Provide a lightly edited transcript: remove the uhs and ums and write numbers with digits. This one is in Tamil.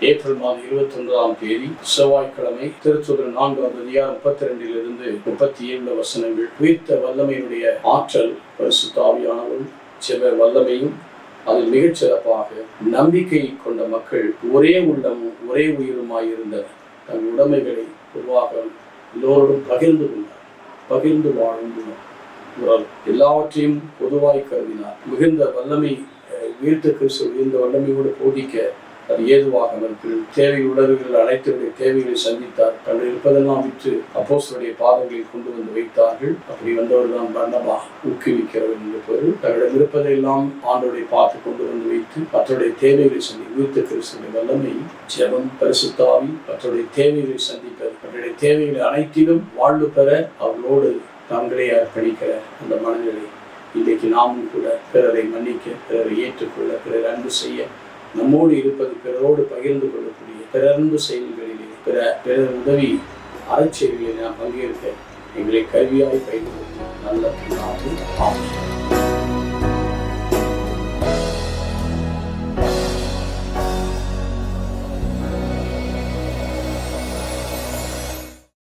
ஏப்ரல் மாதம் 21ஆம் தேதி செவ்வாய்க்கிழமை திருத்துதர் 4வது அதிகாரம் 32 37 வசனங்கள். உயிர்த்த வல்லமையினுடைய ஆற்றல் பரிசுத்த ஆவியானவரும் ஜெப வல்லமையும் அதில் மிகச் சிறப்பாக நம்பிக்கை கொண்ட மக்கள் ஒரே உள்ளமும் ஒரே உயிருமாய் இருந்தனர். தன் உடைமைகளை பொதுவாக எல்லோருடன் பகிர்ந்து வாழ்ந்தார். எல்லாவற்றையும் பொதுவாய் கருதினார். மிகுந்த வல்லமை உயிர்த்த கிறிஸ்து மிகுந்த வல்லமையோடு போதிக்க அது ஏதுவாக அவர்கள் தேவை உணர்வுகள் அனைத்துடைய தேவைகளை சந்தித்தார். தங்கள் இருப்பதெல்லாம் விற்று அப்போஸ்தலருடைய பாதங்களில் கொண்டு வந்து வைத்தார்கள். அப்படி வந்தவர் தான் பர்னபா, ஊக்குவிக்கிறவர் என்ற பொருள். தங்களிடம் இருப்பதையெல்லாம் ஆண்டவரை பார்த்து கொண்டு வந்து வைத்து மற்றவருடைய தேவைகளை உயிர்த்த கிறிஸ்துவின் வல்லமை, ஜெபம், பரிசுத்த ஆவி மற்றவருடைய தேவைகளை சந்திப்பது, அவருடைய தேவைகளை அனைத்திலும் வாழ்வு பெற அவர்களோடு தங்களை அர்ப்பணிக்கிற அந்த மனநிலை இன்றைக்கு நாமும் கூட பிறரை மன்னிக்க, பிறரை ஏற்றுக்கொள்ள, பிறர் அன்பு செய்ய, நம்மோடு இருப்பது பிறரோடு பகிர்ந்து கொள்ளக்கூடிய பிறர்ந்து செயல்களிலே பிறர் உதவி அறச்செயல்களில் நாம் பங்கேற்க எங்களை கல்வியாய் பயன்படுத்தும் நல்ல